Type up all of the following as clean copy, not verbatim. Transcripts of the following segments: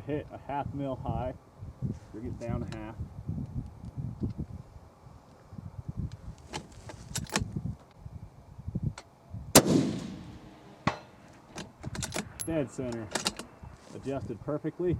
hit a 1/2 mil high. Bring it down a half. Dead center. Adjusted perfectly.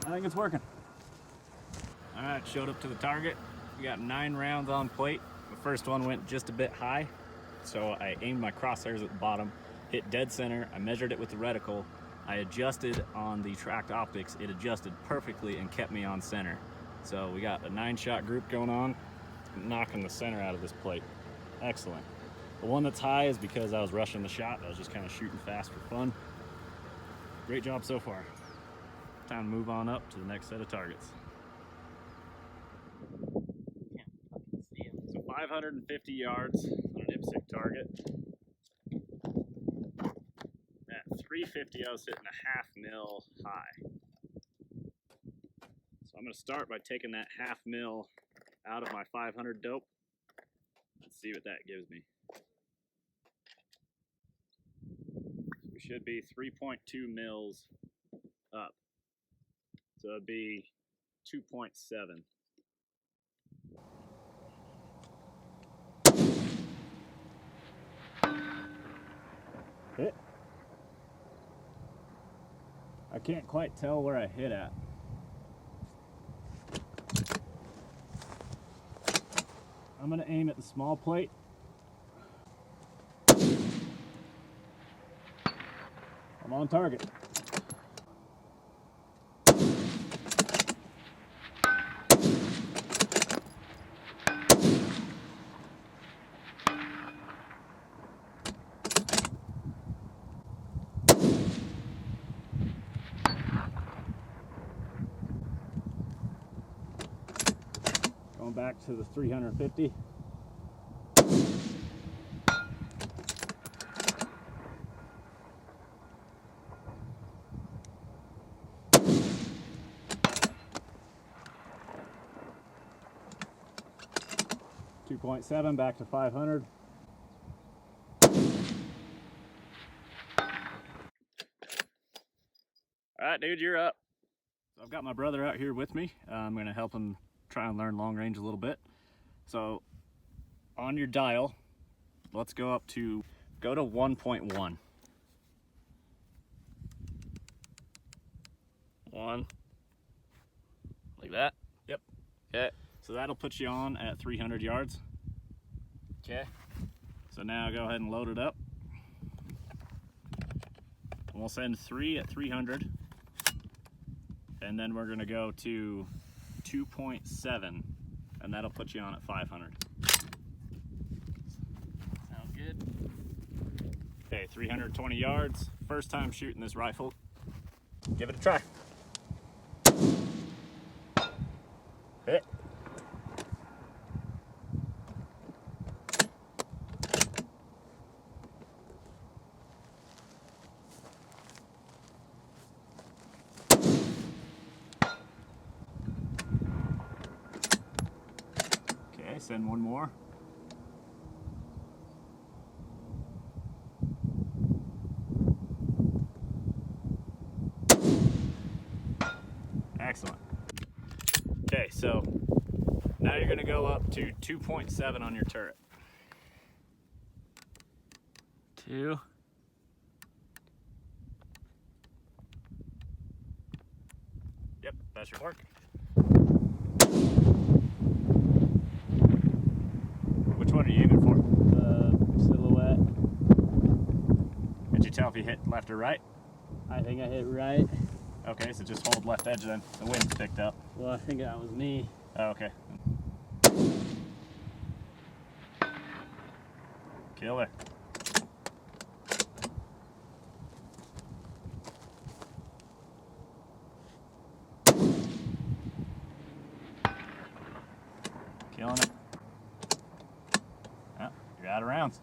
I think it's working. All right, showed up to the target. We got 9 rounds on plate. The first one went just a bit high, so I aimed my crosshairs at the bottom, hit dead center. I measured it with the reticle. I adjusted on the Tract Optics. It adjusted perfectly and kept me on center. So we got a 9-shot group going on, knocking the center out of this plate. Excellent. The one that's high is because I was rushing the shot. I was just kind of shooting fast for fun. Great job so far. Time to move on up to the next set of targets. So 550 yards on an IPSC target. At 350, I was hitting a 1/2 mil high. So I'm going to start by taking that 1/2 mil out of my 500 dope. Let's see what that gives me. We should be 3.2 mils up. So it'd be 2.7. Hit. I can't quite tell where I hit at. I'm gonna aim at the small plate. I'm on target. Going back to the 350. .7 back to 500. All right, dude, you're up. So I've got my brother out here with me. I'm going to help him try and learn long range a little bit. So on your dial, let's go to 1.1. 1, like that. Yep. Okay. So that'll put you on at 300 yards. Okay. So now go ahead and load it up. And we'll send 3 at 300. And then we're gonna go to 2.7, and that'll put you on at 500. Sound good? Okay, 320 yards. First time shooting this rifle. Give it a try. Hit. Okay, send one more. Excellent. Okay, so now you're going to go up to 2.7 on your turret. 2. Yep, that should work. Which one are you aiming for? Silhouette. Could you tell if you hit left or right? I think I hit right. Okay, so just hold left edge then. The wind's picked up. Well, I think that was me. Oh, okay. Killer. Killing it. Oh, you're out of rounds.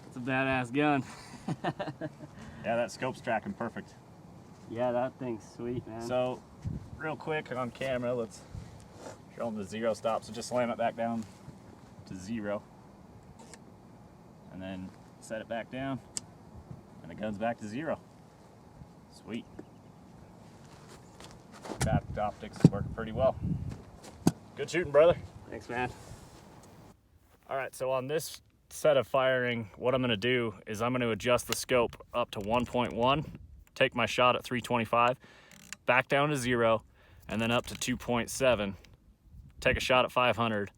It's a badass gun. Yeah, that scope's tracking perfect. Yeah, that thing's sweet, man. So, real quick on camera, let's show them the 0 stop. So just slam it back down to 0. And then set it back down. And the gun's back to 0. Sweet. Tract Optics is working pretty well. Good shooting, brother. Thanks, man. All right, so on this set of firing, what I'm gonna do is I'm gonna adjust the scope up to 1.1, take my shot at 325, back down to 0, and then up to 2.7, take a shot at 500,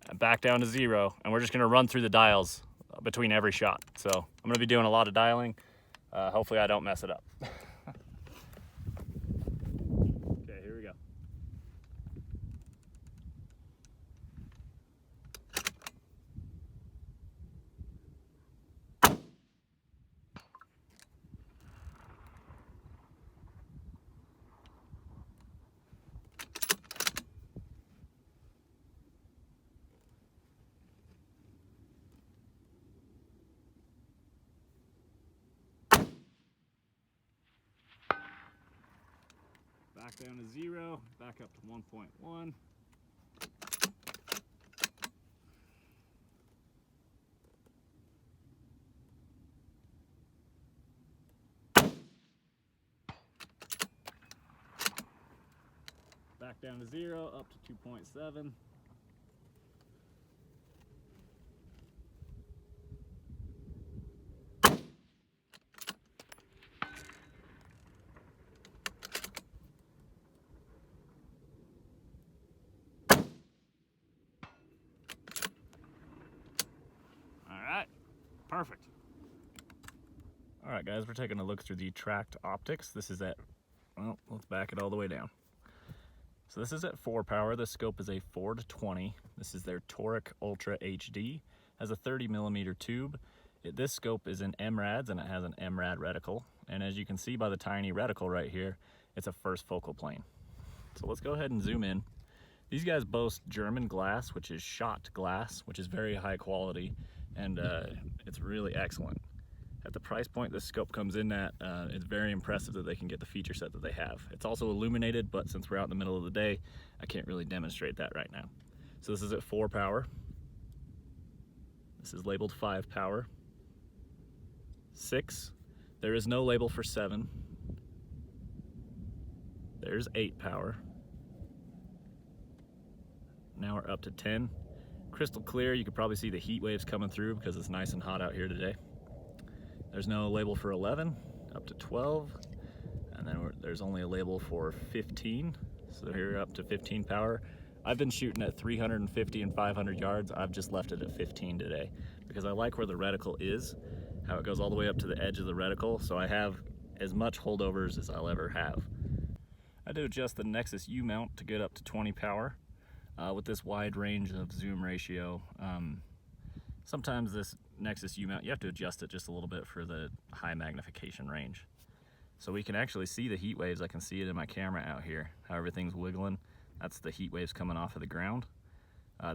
and back down to 0, and we're just gonna run through the dials between every shot. So I'm gonna be doing a lot of dialing. Hopefully I don't mess it up. Okay, here we go. Back down to 0, back up to 1.1. Back down to 0, up to 2.7. Perfect. All right, guys, we're taking a look through the Tract Optics. This is at, well, let's back it all the way down. So this is at 4 power. This scope is a 4-20. This is their Toric Ultra HD. Has a 30mm tube. This scope is in MRADs, and it has an MRAD reticle. And as you can see by the tiny reticle right here, it's a first focal plane. So let's go ahead and zoom in. These guys boast German glass, which is Schott glass, which is very high quality, and it's really excellent. At the price point this scope comes in at, it's very impressive that they can get the feature set that they have. It's also illuminated, but since we're out in the middle of the day, I can't really demonstrate that right now. So this is at 4 power. This is labeled 5 power. 6. There is no label for 7. There's 8 power. Now we're up to 10. Crystal clear. You can probably see the heat waves coming through because it's nice and hot out here today. There's no label for 11, up to 12, and then there's only a label for 15. So here we're up to 15 power. I've been shooting at 350 and 500 yards. I've just left it at 15 today because I like where the reticle is, how it goes all the way up to the edge of the reticle, so I have as much holdovers as I'll ever have. I do adjust the Nexus U mount to get up to 20 power. With this wide range of zoom ratio, sometimes this Nexus U mount, you have to adjust it just a little bit for the high magnification range. So we can actually see the heat waves. I can see it in my camera out here, how everything's wiggling. That's the heat waves coming off of the ground.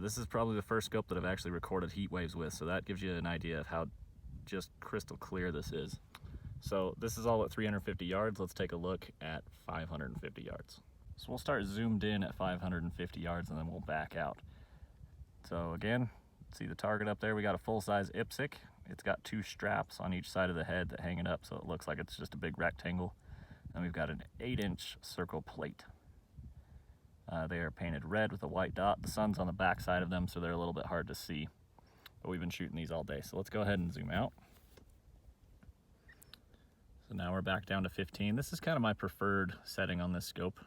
This is probably the first scope that I've actually recorded heat waves with, so that gives you an idea of how just crystal clear this is. So this is all at 350 yards. Let's take a look at 550 yards. So we'll start zoomed in at 550 yards and then we'll back out. So again, see the target up there? We got a full-size IPSC. It's got 2 straps on each side of the head that hang it up so it looks like it's just a big rectangle. And we've got an 8-inch circle plate. They are painted red with a white dot. The sun's on the back side of them, so they're a little bit hard to see. But we've been shooting these all day. So let's go ahead and zoom out. So now we're back down to 15. This is kind of my preferred setting on this scope.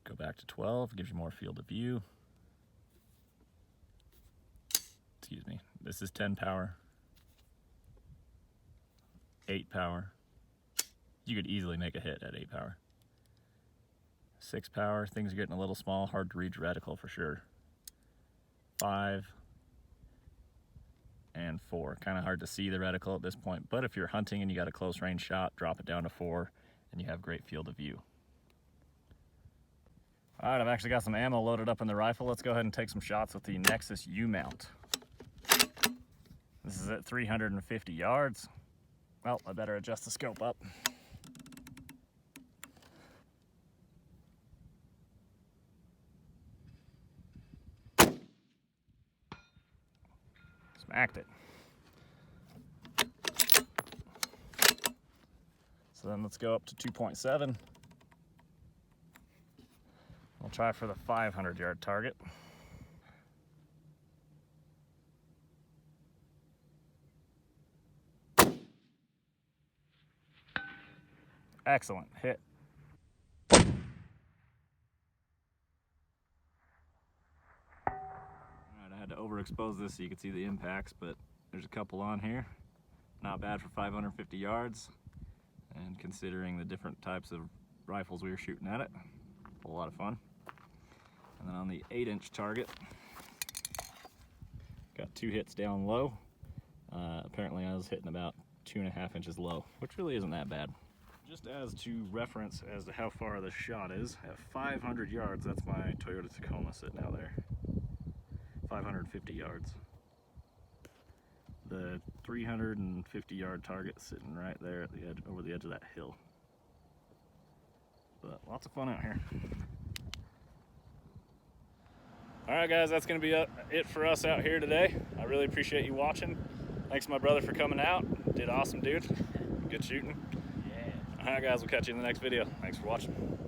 Go back to 12, gives you more field of view. Excuse me. This is 10 power. 8 power. You could easily make a hit at 8 power. 6 power, things are getting a little small, hard to read reticle for sure. 5. and 4. Kind of hard to see the reticle at this point, but if you're hunting and you got a close range shot, drop it down to 4 and you have great field of view. All right, I've actually got some ammo loaded up in the rifle. Let's go ahead and take some shots with the Nexus U-mount. This is at 350 yards. Well, I better adjust the scope up. Smacked it. So then let's go up to 2.7. We'll try for the 500-yard target. Excellent hit. All right, I had to overexpose this so you could see the impacts, but there's a couple on here. Not bad for 550 yards. And considering the different types of rifles we were shooting at it, a lot of fun. And then on the 8-inch target, got 2 hits down low. Apparently I was hitting about 2.5 inches low, which really isn't that bad. Just as to reference as to how far this shot is, at 500 yards, that's my Toyota Tacoma sitting out there. 550 yards. The 350-yard target sitting right there at the edge, over the edge of that hill. But lots of fun out here. All right, guys, that's going to be it for us out here today. I really appreciate you watching. Thanks to my brother for coming out. Did awesome, dude. Good shooting. Yeah. All right, guys, we'll catch you in the next video. Thanks for watching.